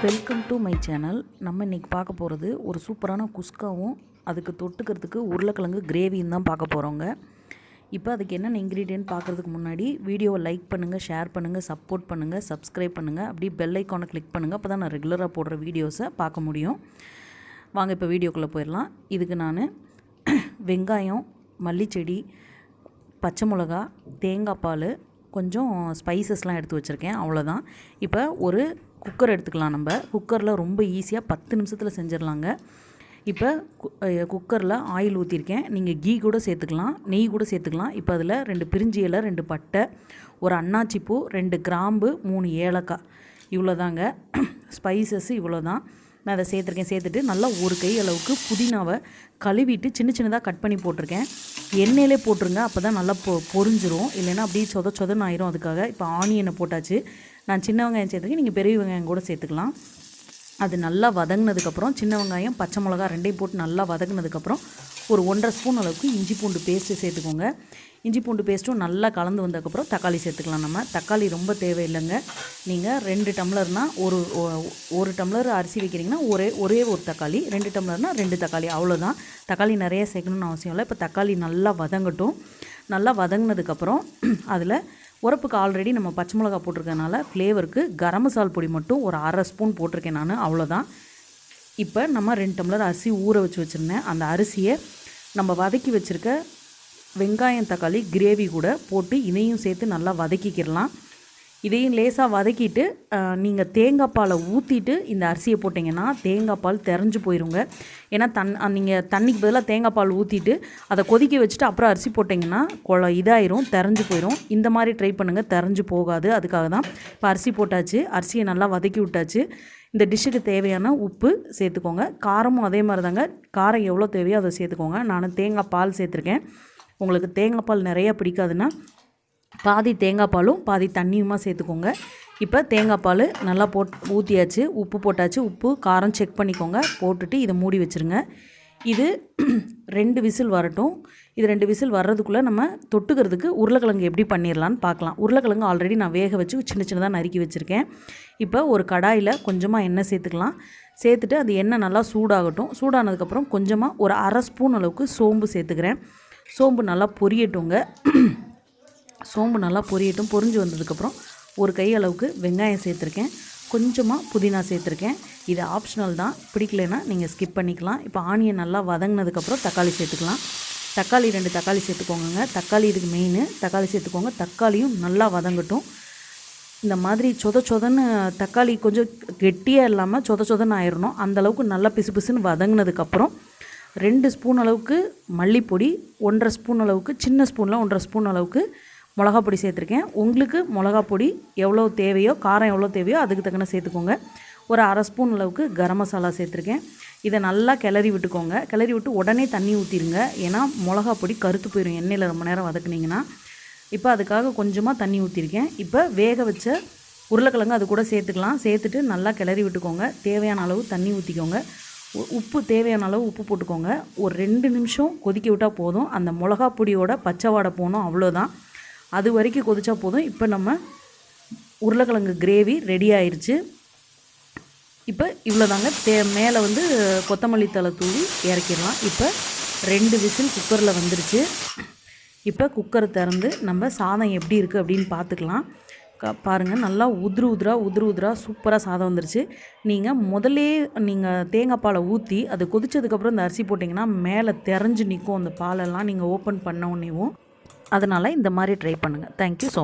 Welcome to my channel. நம்ம இன்றைக்கி பார்க்க போகிறது ஒரு சூப்பரான குஸ்காவும் அதுக்கு தொட்டுக்கிறதுக்கு உருளைக்கிழங்கு கிரேவியும் தான் பார்க்க போகிறோங்க. இப்போ அதுக்கு என்னென்ன இன்க்ரீடியன்ட் பார்க்குறதுக்கு முன்னாடி வீடியோவை லைக் பண்ணுங்கள், ஷேர் பண்ணுங்கள், சப்போர்ட் பண்ணுங்கள், சப்ஸ்கிரைப் பண்ணுங்கள், அப்படி பெல் ஐக்கானை கிளிக் பண்ணுங்கள். அப்போ தான் நான் ரெகுலராக போடுற வீடியோஸை பார்க்க முடியும். வாங்க இப்போ வீடியோக்குள்ளே போயிடலாம். இதுக்கு நான் வெங்காயம், மல்லிச்செடி, பச்சை மிளகா, தேங்காய் பால், கொஞ்சம் ஸ்பைசஸ்லாம் எடுத்து வச்சுருக்கேன், அவ்வளோதான். இப்போ ஒரு குக்கர் எடுத்துக்கலாம். நம்ம குக்கரில் ரொம்ப ஈஸியாக 10 நிமிஷத்தில் செஞ்சிடலாங்க. இப்போ குக்கரில் ஆயில் ஊற்றிருக்கேன். நீங்கள் கீ கூட சேர்த்துக்கலாம், நெய் கூட சேர்த்துக்கலாம். இப்போ அதில் 2 பிரிஞ்சி இலை, 2 பட்டை, ஒரு அன்னாச்சி பூ, 2 கிராம்பு, 3 ஏலக்காய், இவ்வளோதாங்க. ஸ்பைசஸ் இவ்வளோ தான். நான் அதை சேர்த்துருக்கேன். சேர்த்துட்டு நல்லா ஒரு கை அளவுக்கு புதினாவை கழுவிட்டு சின்ன சின்னதாக கட் பண்ணி போட்டிருக்கேன். எண்ணெயிலே போட்டுருங்க, அப்போ தான் நல்லா பொரிஞ்சிரும், இல்லைன்னா அப்படியே சொதன்னு ஆயிரும். அதுக்காக இப்போ ஆனியனை போட்டாச்சு. நான் சின்ன வெங்காயம் சேர்த்துருக்கேன், நீங்கள் பெரிய வெங்காயம் கூட சேர்த்துக்கலாம். அது நல்லா வதங்கினதுக்கப்புறம் சின்ன வெங்காயம், பச்சை மிளகா ரெண்டையும் போட்டு நல்லா வதங்கினதுக்கப்புறம் ஒரு 1.5 ஸ்பூன் அளவுக்கு இஞ்சி பூண்டு பேஸ்ட்டு சேர்த்துக்கோங்க. இஞ்சி பூண்டு பேஸ்ட்டும் நல்லா கலந்து வந்ததுக்கப்புறம் தக்காளி சேர்த்துக்கலாம். நம்ம தக்காளி ரொம்ப தேவையில்லைங்க. நீங்கள் 2 டம்ளர்னால் ஒரு டம்ளர் அரிசி வைக்கிறீங்கன்னா ஒரே ஒரு தக்காளி, 2 டம்ளர்னால் 2 தக்காளி, அவ்வளோதான். தக்காளி நிறைய சேர்க்கணும்னு அவசியம் இல்லை. இப்போ தக்காளி நல்லா வதங்கட்டும். நல்லா வதங்கினதுக்கப்புறம் அதில் உரப்புக்கு ஆல்ரெடி நம்ம பச்சை மிளகா போட்டிருக்கனால ஃப்ளேவருக்கு கரம் மசாலா பொடி மட்டும் ஒரு 1/2 ஸ்பூன் போட்டிருக்கேன் நான், அவ்வளோதான். இப்போ நம்ம 2 டம்ளர் அரிசி ஊற வச்சுருந்தேன். அந்த அரிசியை நம்ம வதக்கி வச்சுருக்க வெங்காயம், தக்காளி கிரேவி கூட போட்டு இதையும் சேர்த்து நல்லா வதக்கிக்கிடலாம். இதையும் லேசாக வதக்கிட்டு நீங்கள் தேங்காய் பாலை ஊற்றிட்டு இந்த அரிசியை போட்டிங்கன்னா தேங்காய் பால் தெரிஞ்சு போயிடுங்க. ஏன்னா நீங்கள் தண்ணிக்கு பதிலாக தேங்காய் பால் ஊற்றிட்டு அதை கொதிக்க வச்சுட்டு அப்புறம் அரிசி போட்டிங்கன்னா இதாயிரும், தெரிஞ்சு போயிடும். இந்த மாதிரி ட்ரை பண்ணுங்கள், தெரிஞ்சு போகாது. அதுக்காக தான் இப்போ அரிசி போட்டாச்சு. அரிசியை நல்லா வதக்கி விட்டாச்சு. இந்த டிஷ்ஷுக்கு தேவையான உப்பு சேர்த்துக்கோங்க. காரமும் அதே மாதிரி தாங்க, காரம் எவ்வளோ தேவையோ அதை சேர்த்துக்கோங்க. நான் தேங்காய் பால் சேர்த்துருக்கேன். உங்களுக்கு தேங்காய் பால் நிறையா பிடிக்காதுன்னா பாதி தேங்காய் பாலும் பாதி தண்ணியுமா சேர்த்துக்கோங்க. இப்போ தேங்காய் பால் நல்லா ஊற்றியாச்சு. உப்பு போட்டாச்சு. உப்பு காரம் செக் பண்ணிக்கோங்க. போட்டுட்டு இதை மூடி வச்சுருங்க. இது 2 விசில் வரட்டும். இது 2 விசில் வர்றதுக்குள்ளே நம்ம தொட்டுக்கிறதுக்கு உருளைக்கிழங்கு எப்படி பண்ணிடலான்னு பார்க்கலாம். உருளைக்கிழங்கு ஆல்ரெடி நான் வேக வச்சு சின்ன சின்னதாக நறுக்கி வச்சுருக்கேன். இப்போ ஒரு கடாயில் கொஞ்சமாக எண்ணெய் சேர்த்துக்கலாம். சேர்த்துட்டு அது எண்ணெய் நல்லா சூடாகட்டும். சூடானதுக்கப்புறம் கொஞ்சமாக ஒரு 1/2 ஸ்பூன் அளவுக்கு சோம்பு சேர்த்துக்கிறேன். சோம்பு நல்லா பொரியட்டுங்க. சோம்பு நல்லா பொரியட்டும். பொரிஞ்சு வந்ததுக்கப்புறம் ஒரு கை அளவுக்கு வெங்காயம் சேர்த்துருக்கேன். கொஞ்சமாக புதினா சேர்த்துருக்கேன். இது ஆப்ஷனல் தான், பிடிக்கலைன்னா நீங்கள் ஸ்கிப் பண்ணிக்கலாம். இப்போ ஆனியன் நல்லா வதங்கினதுக்கப்புறம் தக்காளி சேர்த்துக்கலாம். தக்காளி 2 தக்காளி சேர்த்துக்கோங்க. தக்காளி இதுக்கு மெயின். தக்காளி சேர்த்துக்கோங்க. தக்காளியும் நல்லா வதங்கட்டும். இந்த மாதிரி சொதன்னு தக்காளி கொஞ்சம் கெட்டியாக இல்லாமல் சொதன்னு ஆயிடணும். அந்தளவுக்கு நல்லா பிசுன்னு வதங்கினதுக்கப்புறம் 2 ஸ்பூன் அளவுக்கு மல்லிப்பொடி, 1.5 ஸ்பூன் அளவுக்கு, சின்ன ஸ்பூனில் 1.5 ஸ்பூன் அளவுக்கு மிளகா பொடி சேர்த்துருக்கேன். உங்களுக்கு மிளகா பொடி எவ்வளோ தேவையோ, காரம் எவ்வளோ தேவையோ அதுக்கு தக்கன சேர்த்துக்கோங்க. ஒரு 1/2 ஸ்பூன் அளவுக்கு கரம் மசாலா சேர்த்துருக்கேன். இதை நல்லா கிளறி விட்டுக்கோங்க. கிளறி விட்டு உடனே தண்ணி ஊற்றிடுங்க. ஏன்னா மிளகா பொடி கருத்து போயிடும் எண்ணெயில் ரொம்ப நேரம் வதக்குனிங்கன்னா. இப்போ அதுக்காக கொஞ்சமாக தண்ணி ஊற்றிருக்கேன். இப்போ வேக வச்ச உருளைக்கிழங்கு அது கூட சேர்த்துக்கலாம். சேர்த்துட்டு நல்லா கிளறி விட்டுக்கோங்க. தேவையான அளவு தண்ணி ஊற்றிக்கோங்க. உப்பு தேவையான அளவு உப்பு போட்டுக்கோங்க. ஒரு 2 நிமிஷம் கொதிக்க விட்டால் போதும். அந்த மிளகா பொடியோட பச்சை வாடை போகணும், அவ்வளோதான். அது வரைக்கும் கொதிச்சா போதும். இப்போ நம்ம உருளைக்கிழங்கு கிரேவி ரெடி ஆயிடுச்சு. இப்போ இவ்வளோதாங்க. மேலே கொத்தமல்லி தழை தூவி இறக்கிடலாம். இப்போ 2 விசில் குக்கரில் வந்துருச்சு. இப்போ குக்கரை திறந்து நம்ம சாதம் எப்படி இருக்குது அப்படின்னு பார்த்துக்கலாம். பாருங்கள், நல்லா உதிரா சூப்பராக சாதம் வந்துருச்சு. நீங்கள் தேங்காய் பாலை ஊற்றி அது கொதிச்சதுக்கப்புறம் இந்த அரிசி போட்டிங்கன்னா மேலே தெரிஞ்சு நிற்கும் அந்த பாலெல்லாம் நீங்கள் ஓப்பன் பண்ண உடனேவும். அதனால் இந்த மாதிரி ட்ரை பண்ணுங்கள். Thank you so much.